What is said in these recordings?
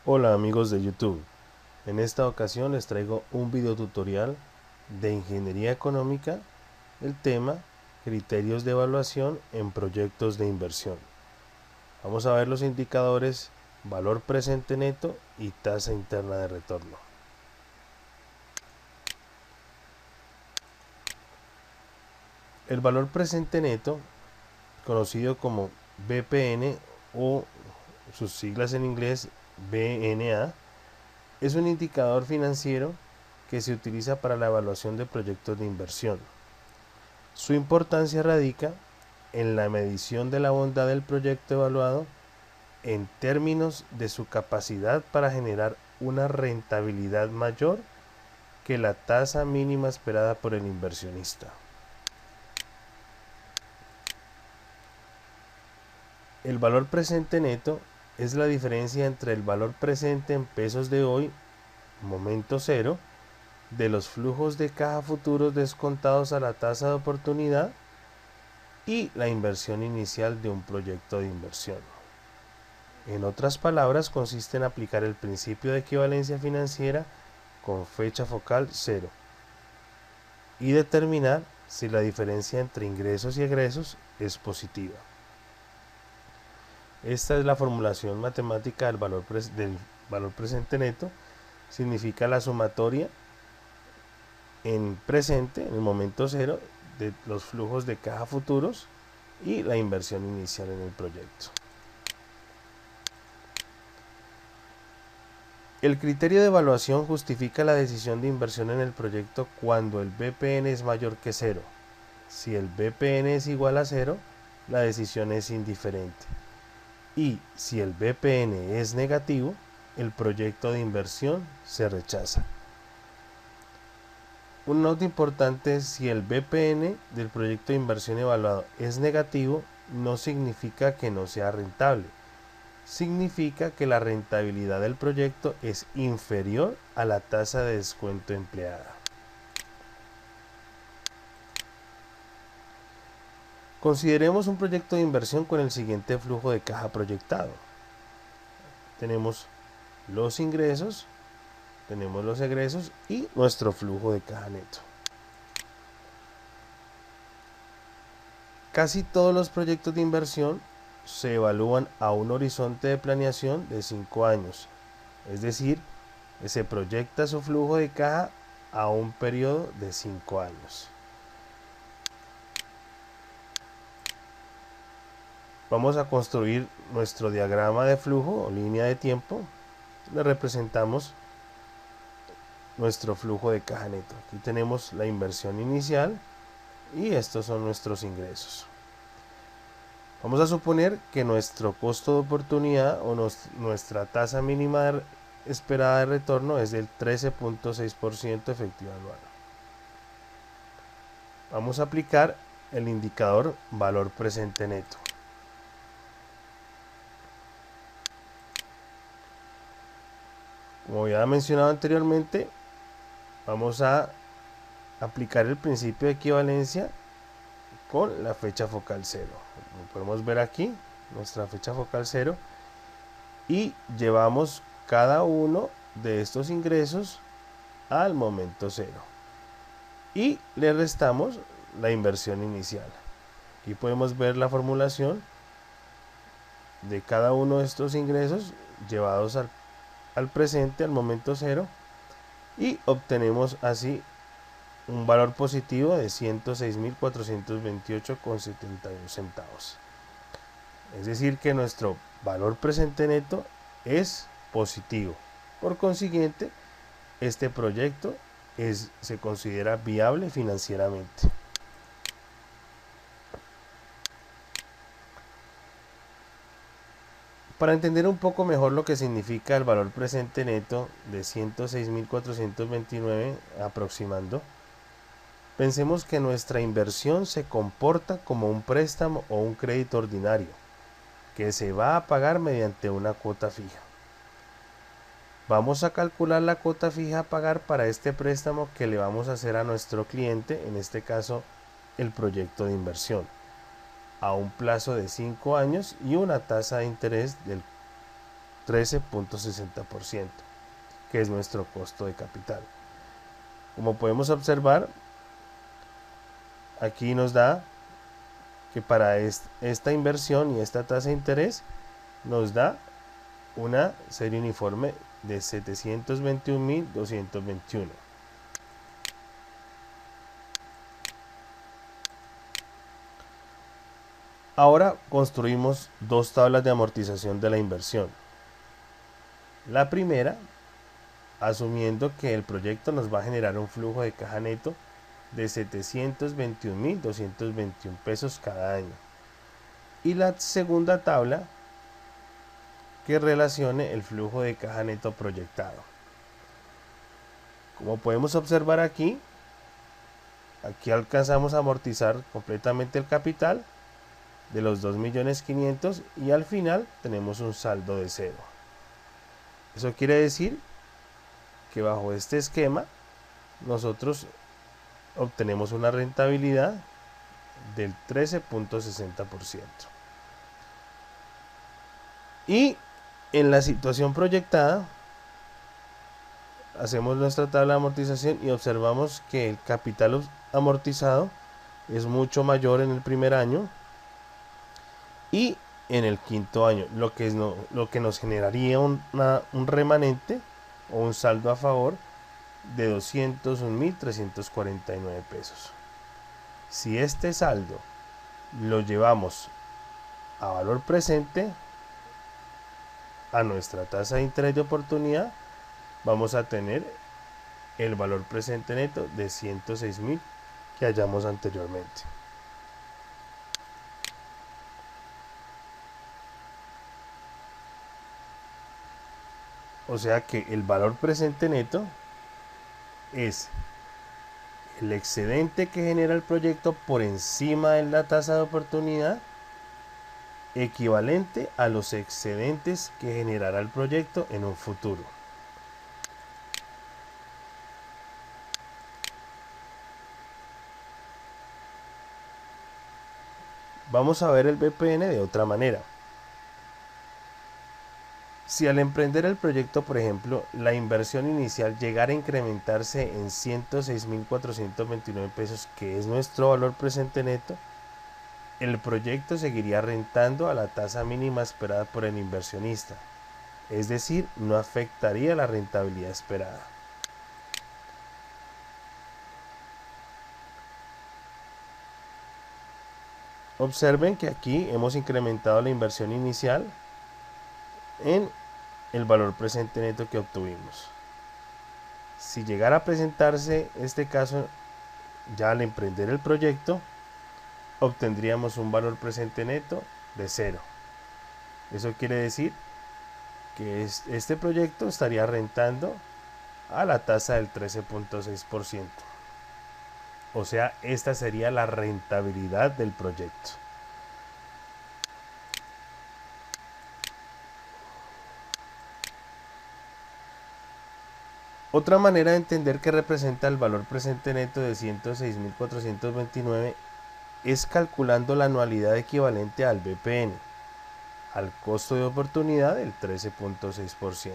Hola amigos de YouTube, en esta ocasión les traigo un video tutorial de ingeniería económica, el tema criterios de evaluación en proyectos de inversión. Vamos a ver los indicadores valor presente neto y tasa interna de retorno. El valor presente neto, conocido como BPN o sus siglas en inglés BNA, es un indicador financiero que se utiliza para la evaluación de proyectos de inversión. Su importancia radica en la medición de la bondad del proyecto evaluado en términos de su capacidad para generar una rentabilidad mayor que la tasa mínima esperada por el inversionista. El valor presente neto es la diferencia entre el valor presente en pesos de hoy, momento cero, de los flujos de caja futuros descontados a la tasa de oportunidad y la inversión inicial de un proyecto de inversión. En otras palabras, consiste en aplicar el principio de equivalencia financiera con fecha focal cero y determinar si la diferencia entre ingresos y egresos es positiva. Esta es la formulación matemática del valor presente neto. Significa la sumatoria en presente, en el momento cero, de los flujos de caja futuros y la inversión inicial en el proyecto. El criterio de evaluación justifica la decisión de inversión en el proyecto cuando el BPN es mayor que cero. Si el BPN es igual a cero, la decisión es indiferente. Y si el BPN es negativo, el proyecto de inversión se rechaza. Un nota importante: si el BPN del proyecto de inversión evaluado es negativo, no significa que no sea rentable. Significa que la rentabilidad del proyecto es inferior a la tasa de descuento empleada. Consideremos un proyecto de inversión con el siguiente flujo de caja proyectado. Tenemos los ingresos, tenemos los egresos y nuestro flujo de caja neto. Casi todos los proyectos de inversión se evalúan a un horizonte de planeación de 5 años, es decir, que se proyecta su flujo de caja a un periodo de 5 años. Vamos a construir nuestro diagrama de flujo o línea de tiempo. Le representamos nuestro flujo de caja neto. Aquí tenemos la inversión inicial y estos son nuestros ingresos. Vamos a suponer que nuestro costo de oportunidad o nuestra tasa mínima esperada de retorno es del 13.6% efectivo anual. Vamos a aplicar el indicador valor presente neto. Como ya mencionado anteriormente, vamos a aplicar el principio de equivalencia con la fecha focal cero. Como podemos ver aquí, nuestra fecha focal cero, y llevamos cada uno de estos ingresos al momento cero y le restamos la inversión inicial. Aquí podemos ver la formulación de cada uno de estos ingresos llevados al presente, al momento cero, y obtenemos así un valor positivo de 106.428,71 centavos. Es decir, que nuestro valor presente neto es positivo. Por consiguiente, este proyecto se considera viable financieramente. Para entender un poco mejor lo que significa el valor presente neto de 106.429 aproximando, pensemos que nuestra inversión se comporta como un préstamo o un crédito ordinario que se va a pagar mediante una cuota fija. Vamos a calcular la cuota fija a pagar para este préstamo que le vamos a hacer a nuestro cliente, en este caso el proyecto de inversión, a un plazo de 5 años y una tasa de interés del 13.60%, que es nuestro costo de capital. Como podemos observar, aquí nos da que para esta inversión y esta tasa de interés nos da una serie uniforme de 721.221. Ahora construimos dos tablas de amortización de la inversión. La primera, asumiendo que el proyecto nos va a generar un flujo de caja neto de 721.221 pesos cada año. Y la segunda tabla, que relacione el flujo de caja neto proyectado. Como podemos observar aquí alcanzamos a amortizar completamente el capital de los 2.500.000 y al final tenemos un saldo de cero. Eso quiere decir que bajo este esquema nosotros obtenemos una rentabilidad del 13.60%. Y en la situación proyectada hacemos nuestra tabla de amortización y observamos que el capital amortizado es mucho mayor en el primer año y en el quinto año, lo que nos generaría un remanente o un saldo a favor de 201.349 pesos. Si este saldo lo llevamos a valor presente, a nuestra tasa de interés de oportunidad, vamos a tener el valor presente neto de 106.000 que hallamos anteriormente. O sea que el valor presente neto es el excedente que genera el proyecto por encima de la tasa de oportunidad, equivalente a los excedentes que generará el proyecto en un futuro. Vamos a ver el BPN de otra manera. Si al emprender el proyecto, por ejemplo, la inversión inicial llegara a incrementarse en 106.429 pesos, que es nuestro valor presente neto, el proyecto seguiría rentando a la tasa mínima esperada por el inversionista, es decir, no afectaría la rentabilidad esperada. Observen que aquí hemos incrementado la inversión inicial en el valor presente neto que obtuvimos. Si llegara a presentarse este caso ya al emprender el proyecto, obtendríamos un valor presente neto de 0. Eso quiere decir que este proyecto estaría rentando a la tasa del 13.6%. O sea, esta sería la rentabilidad del proyecto. Otra manera de entender que representa el valor presente neto de 106.429 es calculando la anualidad equivalente al BPN, al costo de oportunidad del 13.6%,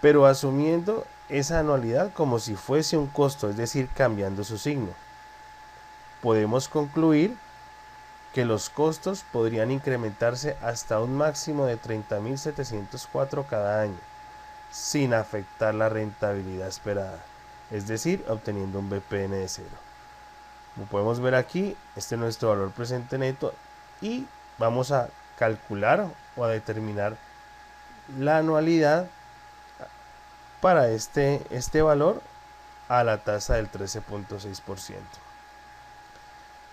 pero asumiendo esa anualidad como si fuese un costo, es decir, cambiando su signo. Podemos concluir que los costos podrían incrementarse hasta un máximo de 30.704 cada año, sin afectar la rentabilidad esperada, es decir, obteniendo un BPN de 0. Como podemos ver aquí, este es nuestro valor presente neto y vamos a calcular o a determinar la anualidad para este valor a la tasa del 13.6%.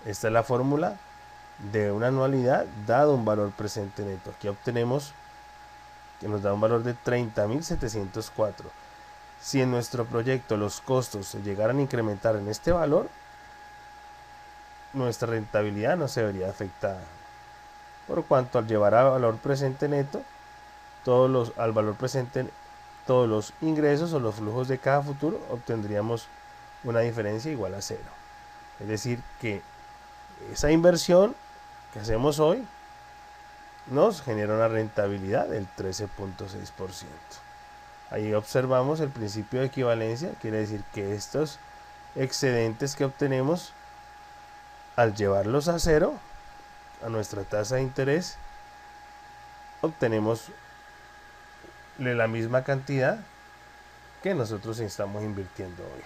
Esta es la fórmula de una anualidad dado un valor presente neto. Aquí obtenemos que nos da un valor de 30.704. Si en nuestro proyecto los costos se llegaran a incrementar en este valor, nuestra rentabilidad no se vería afectada, por cuanto al llevar a valor presente neto al valor presente todos los ingresos o los flujos de cada futuro, obtendríamos una diferencia igual a 0. Es decir, que esa inversión que hacemos hoy nos genera una rentabilidad del 13.6%. Ahí observamos el principio de equivalencia, quiere decir que estos excedentes que obtenemos al llevarlos a cero, a nuestra tasa de interés, obtenemos la misma cantidad que nosotros estamos invirtiendo hoy.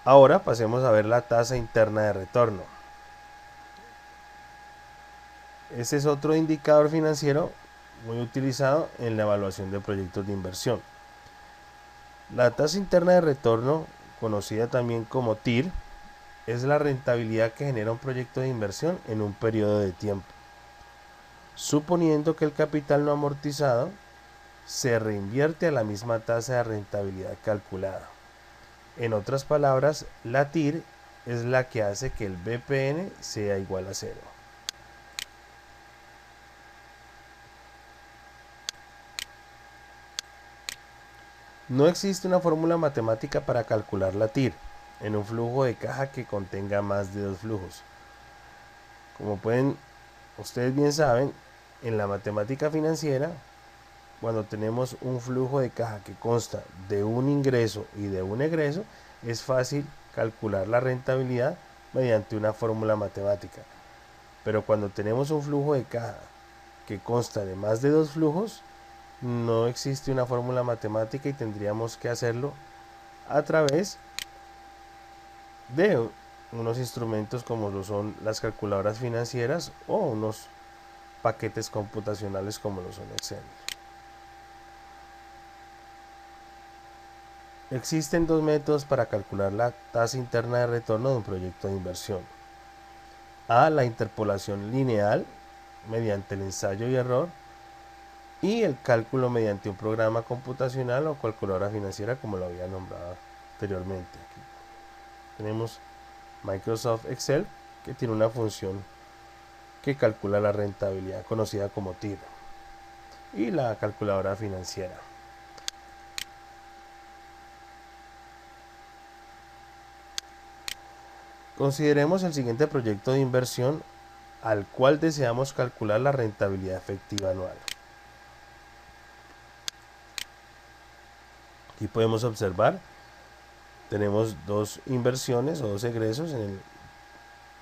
Ahora pasemos a ver la tasa interna de retorno. Este es otro indicador financiero muy utilizado en la evaluación de proyectos de inversión. La tasa interna de retorno, conocida también como TIR, es la rentabilidad que genera un proyecto de inversión en un periodo de tiempo, suponiendo que el capital no amortizado se reinvierte a la misma tasa de rentabilidad calculada. En otras palabras, la TIR es la que hace que el BPN sea igual a cero. No existe una fórmula matemática para calcular la TIR en un flujo de caja que contenga más de dos flujos. Como ustedes bien saben, en la matemática financiera, cuando tenemos un flujo de caja que consta de un ingreso y de un egreso, es fácil calcular la rentabilidad mediante una fórmula matemática. Pero cuando tenemos un flujo de caja que consta de más de dos flujos, no existe una fórmula matemática y tendríamos que hacerlo a través de unos instrumentos como lo son las calculadoras financieras o unos paquetes computacionales como lo son Excel. Existen dos métodos para calcular la tasa interna de retorno de un proyecto de inversión. A, la interpolación lineal mediante el ensayo y error, y el cálculo mediante un programa computacional o calculadora financiera, como lo había nombrado anteriormente. Aquí tenemos Microsoft Excel, que tiene una función que calcula la rentabilidad conocida como TIR, y la calculadora financiera. Consideremos el siguiente proyecto de inversión al cual deseamos calcular la rentabilidad efectiva anual. Aquí podemos observar, tenemos dos inversiones o dos egresos en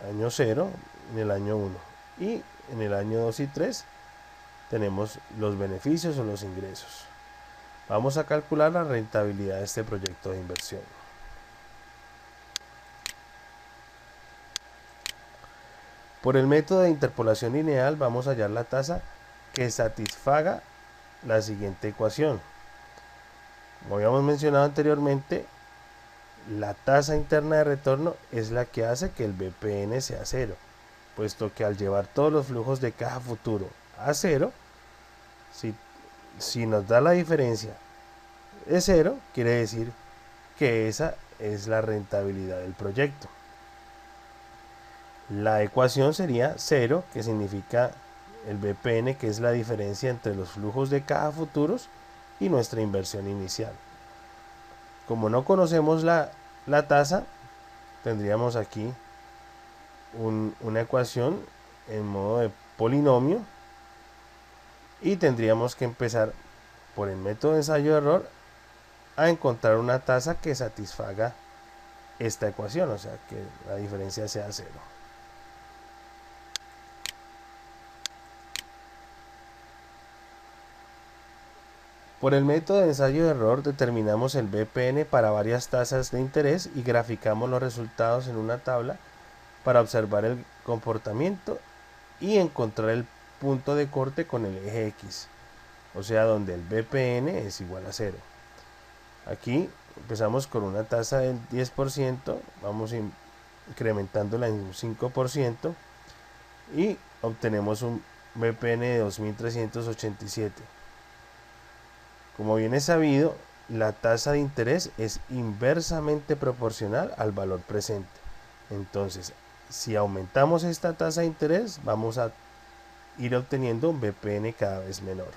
el año 0, en el año 1, y en el año 2 y 3 tenemos los beneficios o los ingresos. Vamos a calcular la rentabilidad de este proyecto de inversión. Por el método de interpolación lineal vamos a hallar la tasa que satisfaga la siguiente ecuación. Como habíamos mencionado anteriormente, la tasa interna de retorno es la que hace que el BPN sea cero, puesto que al llevar todos los flujos de caja futuro a cero, si nos da la diferencia de cero, quiere decir que esa es la rentabilidad del proyecto. La ecuación sería 0, que significa el BPN, que es la diferencia entre los flujos de caja futuros y nuestra inversión inicial. Como no conocemos la tasa, tendríamos aquí una ecuación en modo de polinomio y tendríamos que empezar por el método de ensayo-error a encontrar una tasa que satisfaga esta ecuación, o sea que la diferencia sea 0. Por el método de ensayo-error determinamos el BPN para varias tasas de interés y graficamos los resultados en una tabla para observar el comportamiento y encontrar el punto de corte con el eje X, o sea donde el BPN es igual a 0. Aquí empezamos con una tasa del 10%, vamos incrementándola en un 5% y obtenemos un BPN de 2387. Como bien es sabido, la tasa de interés es inversamente proporcional al valor presente. Entonces, si aumentamos esta tasa de interés, vamos a ir obteniendo un BPN cada vez menor.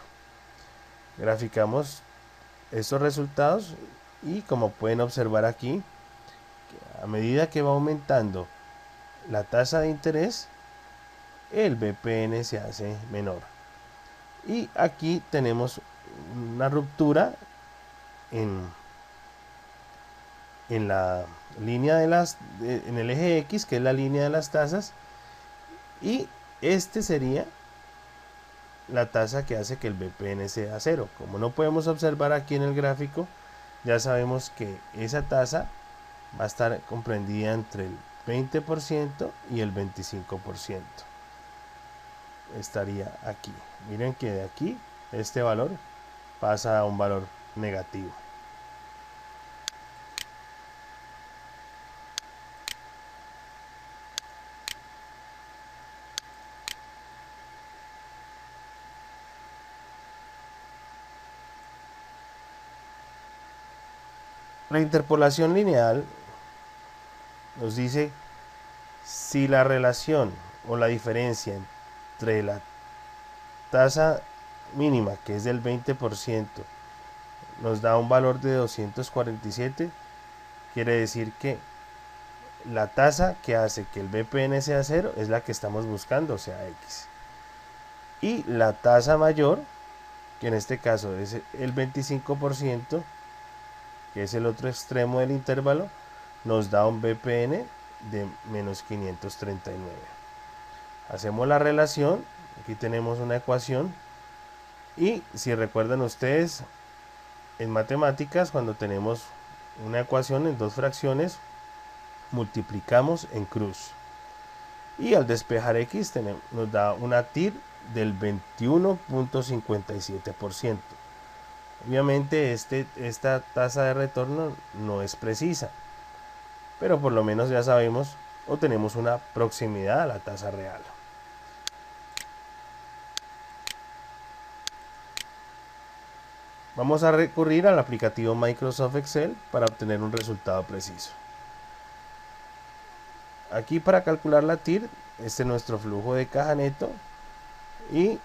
Graficamos estos resultados y como pueden observar aquí, a medida que va aumentando la tasa de interés, el BPN se hace menor. Y aquí tenemos una ruptura en la línea en el eje X, que es la línea de las tasas, y este sería la tasa que hace que el BPN sea cero. Como no podemos observar aquí en el gráfico, ya sabemos que esa tasa va a estar comprendida entre el 20% y el 25%. Estaría aquí. Miren que de aquí este valor pasa a un valor negativo. La interpolación lineal nos dice si la relación o la diferencia entre la tasa mínima, que es del 20%, nos da un valor de 247, quiere decir que la tasa que hace que el BPN sea 0 es la que estamos buscando, o sea, X. Y la tasa mayor, que en este caso es el 25%, que es el otro extremo del intervalo, nos da un BPN de menos 539. Hacemos la relación, aquí tenemos una ecuación, y si recuerdan ustedes, en matemáticas, cuando tenemos una ecuación en dos fracciones, multiplicamos en cruz. Y al despejar X nos da una TIR del 21.57%. Obviamente esta tasa de retorno no es precisa, pero por lo menos ya sabemos o tenemos una proximidad a la tasa real. Vamos a recurrir al aplicativo Microsoft Excel para obtener un resultado preciso. Aquí para calcular la TIR, este es nuestro flujo de caja neto y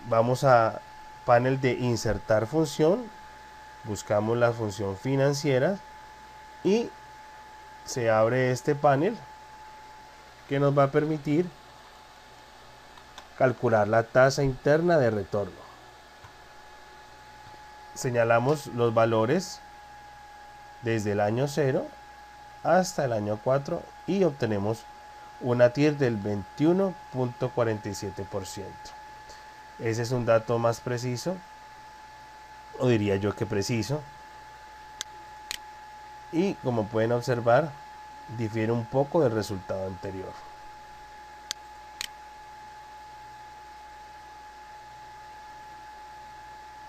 vamos a panel de insertar función, buscamos la función financiera y se abre este panel que nos va a permitir calcular la tasa interna de retorno. Señalamos los valores desde el año 0 hasta el año 4 y obtenemos una TIR del 21.47%. Ese es un dato más preciso, o diría yo que preciso, y como pueden observar, difiere un poco del resultado anterior.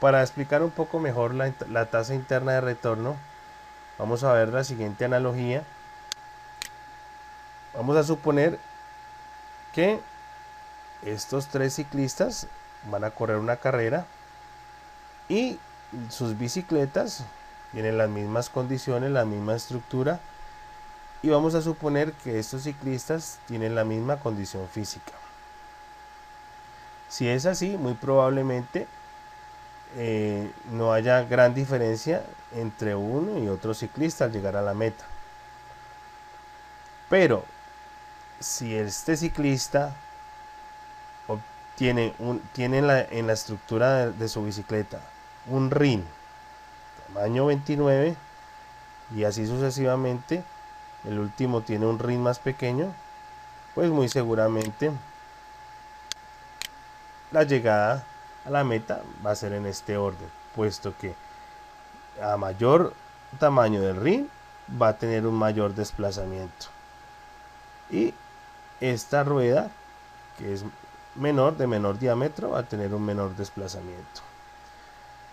Para explicar un poco mejor la tasa interna de retorno, vamos a ver la siguiente analogía. Vamos a suponer que estos tres ciclistas van a correr una carrera y sus bicicletas tienen las mismas condiciones, la misma estructura, y vamos a suponer que estos ciclistas tienen la misma condición física. Si es así, muy probablemente no haya gran diferencia entre uno y otro ciclista al llegar a la meta. Pero si este ciclista tiene en la estructura de su bicicleta un rin tamaño 29 y así sucesivamente, el último tiene un rin más pequeño, pues muy seguramente la llegada a la meta va a ser en este orden, puesto que a mayor tamaño del rin va a tener un mayor desplazamiento y esta rueda, que es de menor diámetro, va a tener un menor desplazamiento.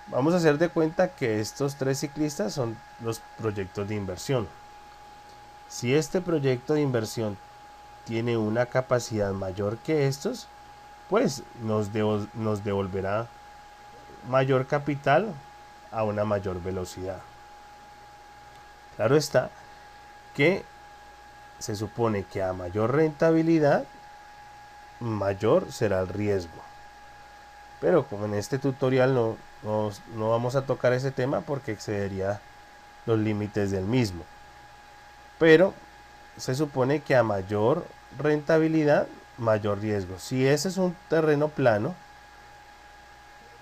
Vamos a hacer de cuenta que estos tres ciclistas son los proyectos de inversión. Si este proyecto de inversión tiene una capacidad mayor que estos, pues nos devolverá mayor capital a una mayor velocidad. Claro está que se supone que a mayor rentabilidad, mayor será el riesgo. Pero como en este tutorial no vamos a tocar ese tema porque excedería los límites del mismo. pero se supone que a mayor rentabilidad, mayor riesgo. Si ese es un terreno plano,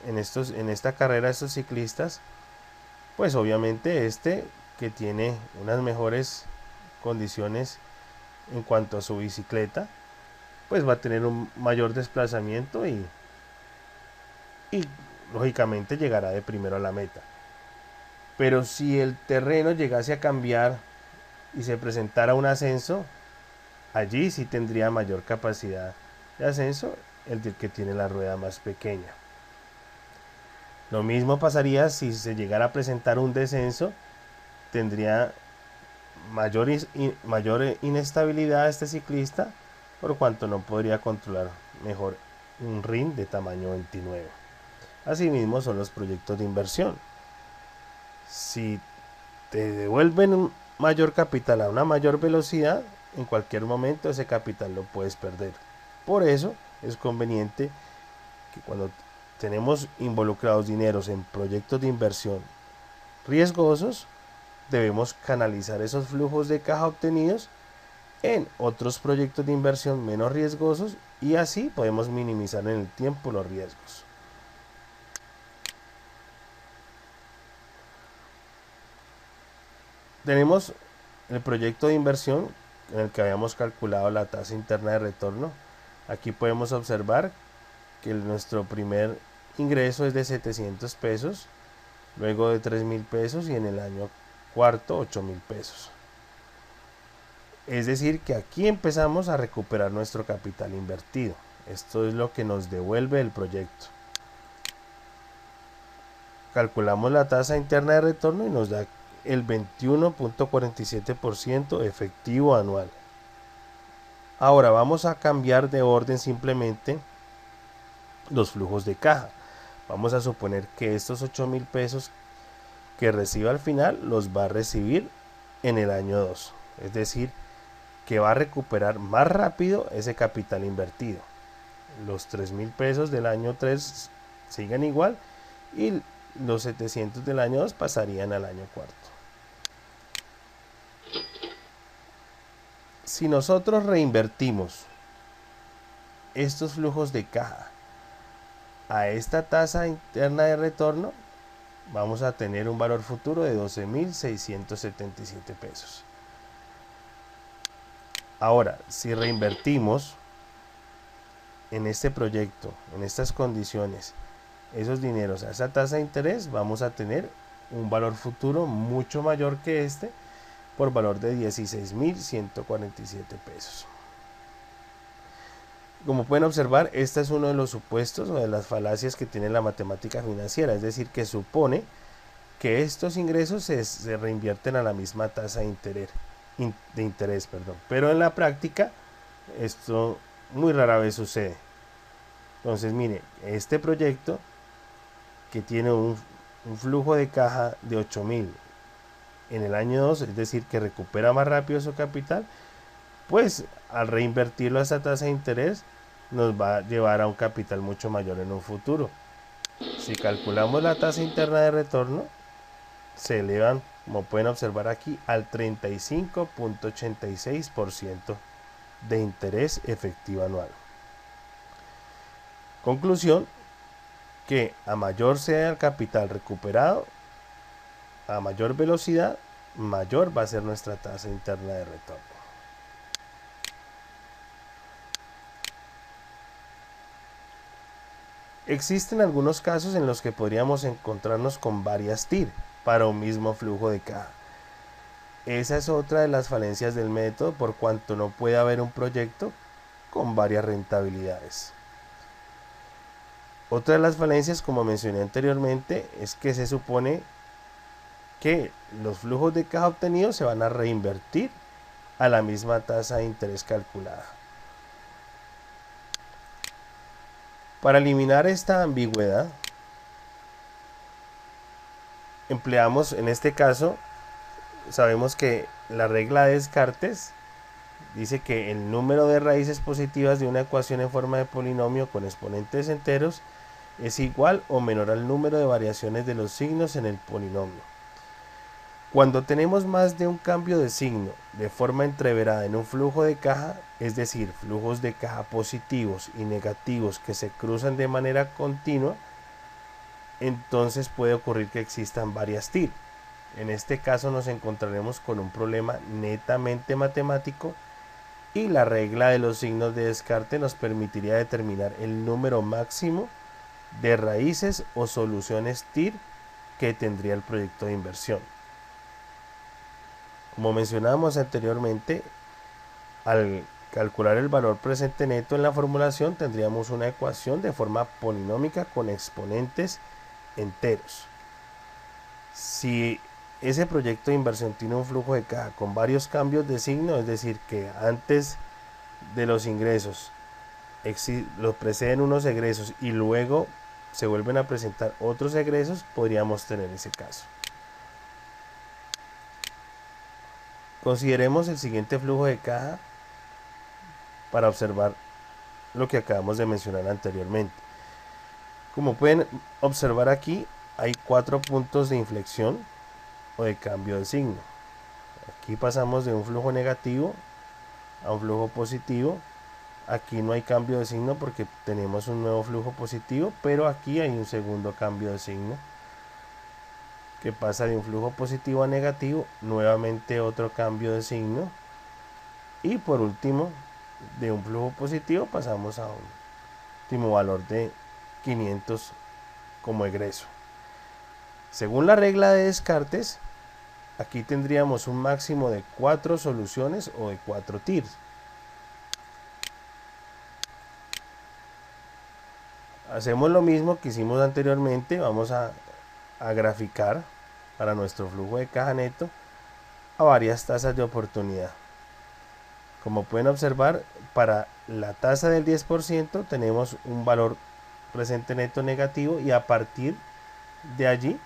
en esta carrera estos ciclistas, pues obviamente este que tiene unas mejores condiciones en cuanto a su bicicleta, pues va a tener un mayor desplazamiento y lógicamente llegará de primero a la meta. Pero si el terreno llegase a cambiar y se presentara un ascenso, allí sí tendría mayor capacidad de ascenso el del que tiene la rueda más pequeña. Lo mismo pasaría si se llegara a presentar un descenso, tendría mayor inestabilidad este ciclista, por cuanto no podría controlar mejor un ring de tamaño 29. Asimismo son los proyectos de inversión. Si te devuelven un mayor capital a una mayor velocidad, en cualquier momento ese capital lo puedes perder. Por eso es conveniente que cuando tenemos involucrados dineros en proyectos de inversión riesgosos, debemos canalizar esos flujos de caja obtenidos en otros proyectos de inversión menos riesgosos y así podemos minimizar en el tiempo los riesgos. Tenemos el proyecto de inversión en el que habíamos calculado la tasa interna de retorno. Aquí podemos observar que nuestro primer ingreso es de 700 pesos, luego de 3.000 pesos y en el año cuarto 8.000 pesos. Es decir, que aquí empezamos a recuperar nuestro capital invertido. Esto es lo que nos devuelve el proyecto. Calculamos la tasa interna de retorno y nos da el 21.47% efectivo anual. Ahora vamos a cambiar de orden simplemente los flujos de caja. Vamos a suponer que estos 8.000 pesos que reciba al final los va a recibir en el año 2. Es decir, que va a recuperar más rápido ese capital invertido. Los 3.000 pesos del año 3 sigan igual y los 700 del año 2 pasarían al año cuarto. Si nosotros reinvertimos estos flujos de caja a esta tasa interna de retorno, vamos a tener un valor futuro de 12.677 pesos. Ahora, si reinvertimos en este proyecto, en estas condiciones, esos dineros a esa tasa de interés, vamos a tener un valor futuro mucho mayor que este, por valor de 16.147 pesos. Como pueden observar, este es uno de los supuestos o de las falacias que tiene la matemática financiera, es decir, que supone que estos ingresos se reinvierten a la misma tasa de interés, pero en la práctica esto muy rara vez sucede. Entonces, mire, este proyecto que tiene un flujo de caja de 8.000 en el año 2, es decir, que recupera más rápido su capital, pues al reinvertirlo a esta tasa de interés nos va a llevar a un capital mucho mayor en un futuro. Si calculamos la tasa interna de retorno, se elevan, como pueden observar aquí, al 35.86% de interés efectivo anual. Conclusión, que a mayor sea el capital recuperado, a mayor velocidad, mayor va a ser nuestra tasa interna de retorno. Existen algunos casos en los que podríamos encontrarnos con varias TIR para un mismo flujo de caja. Esa es otra de las falencias del método, por cuanto no puede haber un proyecto con varias rentabilidades. Otra de las falencias, como mencioné anteriormente, es que se supone que los flujos de caja obtenidos se van a reinvertir a la misma tasa de interés calculada. Para eliminar esta ambigüedad, empleamos en este caso, sabemos que la regla de Descartes dice que el número de raíces positivas de una ecuación en forma de polinomio con exponentes enteros es igual o menor al número de variaciones de los signos en el polinomio. Cuando tenemos más de un cambio de signo de forma entreverada en un flujo de caja, es decir, flujos de caja positivos y negativos que se cruzan de manera continua, entonces puede ocurrir que existan varias TIR. En este caso nos encontraremos con un problema netamente matemático y la regla de los signos de descarte nos permitiría determinar el número máximo de raíces o soluciones TIR que tendría el proyecto de inversión. Como mencionábamos anteriormente, al calcular el valor presente neto en la formulación tendríamos una ecuación de forma polinómica con exponentes enteros. Si ese proyecto de inversión tiene un flujo de caja con varios cambios de signo, es decir, que antes de los ingresos los preceden unos egresos y luego se vuelven a presentar otros egresos, podríamos tener ese caso. Consideremos el siguiente flujo de caja para observar lo que acabamos de mencionar anteriormente. Como pueden observar aquí, hay 4 puntos de inflexión o de cambio de signo. Aquí pasamos de un flujo negativo a un flujo positivo. Aquí no hay cambio de signo porque tenemos un nuevo flujo positivo, pero aquí hay un segundo cambio de signo que pasa de un flujo positivo a negativo, nuevamente otro cambio de signo, y por último de un flujo positivo pasamos a un último valor de 500 como egreso. Según la regla de Descartes, aquí tendríamos un máximo de 4 soluciones o de 4 TIRs. Hacemos lo mismo que hicimos anteriormente, vamos a graficar para nuestro flujo de caja neto a varias tasas de oportunidad. Como pueden observar, para la tasa del 10% tenemos un valor presente neto negativo y a partir de allí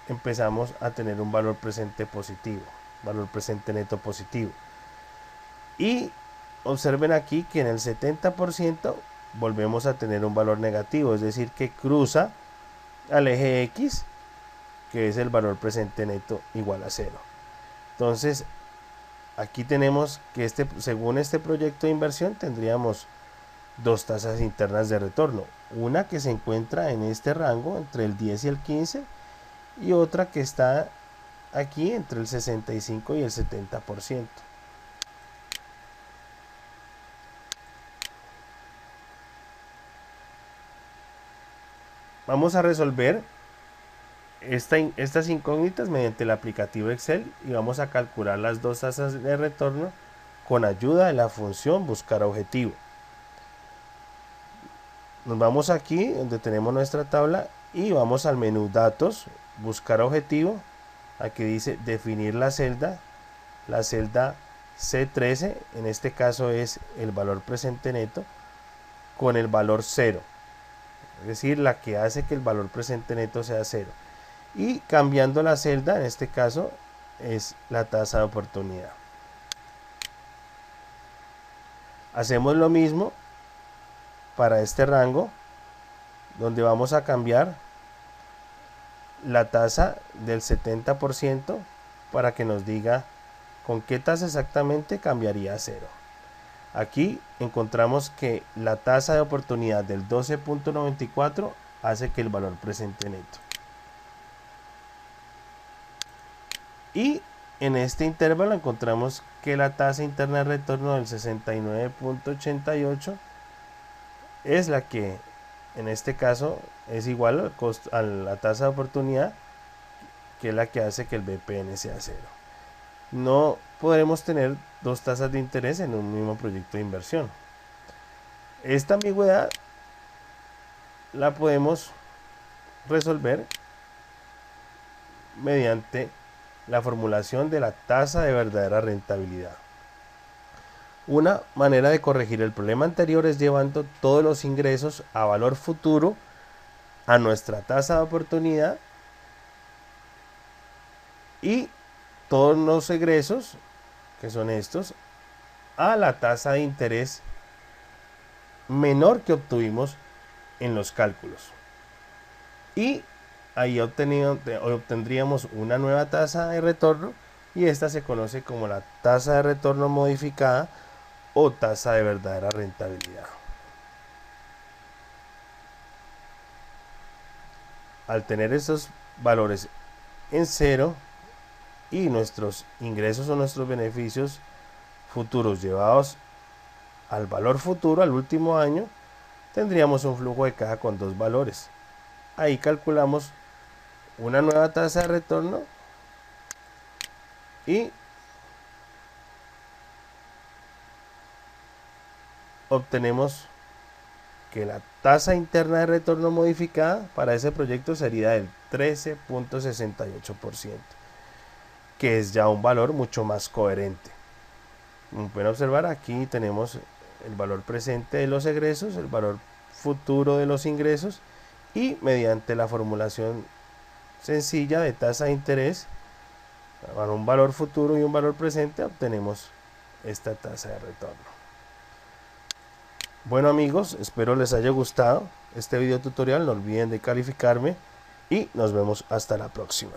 empezamos a tener un valor presente positivo, valor presente neto positivo. Y observen aquí que en el 70% volvemos a tener un valor negativo, es decir, que cruza al eje X, que es el valor presente neto igual a 0. Entonces, aquí tenemos que según este proyecto de inversión tendríamos dos tasas internas de retorno, una que se encuentra en este rango entre el 10 y el 15 y otra que está aquí entre el 65 y el 70%. Vamos a resolver estas incógnitas mediante el aplicativo Excel y vamos a calcular las dos tasas de retorno con ayuda de la función buscar objetivo. Nos vamos aquí donde tenemos nuestra tabla y vamos al menú datos, buscar objetivo. Aquí dice definir la celda C13, en este caso es el valor presente neto con el valor 0, es decir, la que hace que el valor presente neto sea 0. Y cambiando la celda, en este caso es la tasa de oportunidad. Hacemos lo mismo para este rango, donde vamos a cambiar la tasa del 70% para que nos diga con qué tasa exactamente cambiaría a 0. Aquí encontramos que la tasa de oportunidad del 12.94 hace que el valor presente neto. Y en este intervalo encontramos que la tasa interna de retorno del 69.88 es la que en este caso es igual a la tasa de oportunidad, que es la que hace que el BPN sea 0. No podremos tener dos tasas de interés en un mismo proyecto de inversión. Esta ambigüedad la podemos resolver mediante la formulación de la tasa de verdadera rentabilidad. Una manera de corregir el problema anterior es llevando todos los ingresos a valor futuro a nuestra tasa de oportunidad y todos los egresos, que son estos, a la tasa de interés menor que obtuvimos en los cálculos. Y ahí obtendríamos una nueva tasa de retorno y esta se conoce como la tasa de retorno modificada o tasa de verdadera rentabilidad. Al tener estos valores en cero y nuestros ingresos o nuestros beneficios futuros llevados al valor futuro, al último año, tendríamos un flujo de caja con dos valores. Ahí calculamos una nueva tasa de retorno y obtenemos que la tasa interna de retorno modificada para ese proyecto sería del 13.68%, que es ya un valor mucho más coherente. Como pueden observar, aquí tenemos el valor presente de los egresos, el valor futuro de los ingresos y mediante la formulación sencilla de tasa de interés para un valor futuro y un valor presente obtenemos esta tasa de retorno. Bueno amigos, espero les haya gustado este video tutorial, no olviden de calificarme y nos vemos hasta la próxima.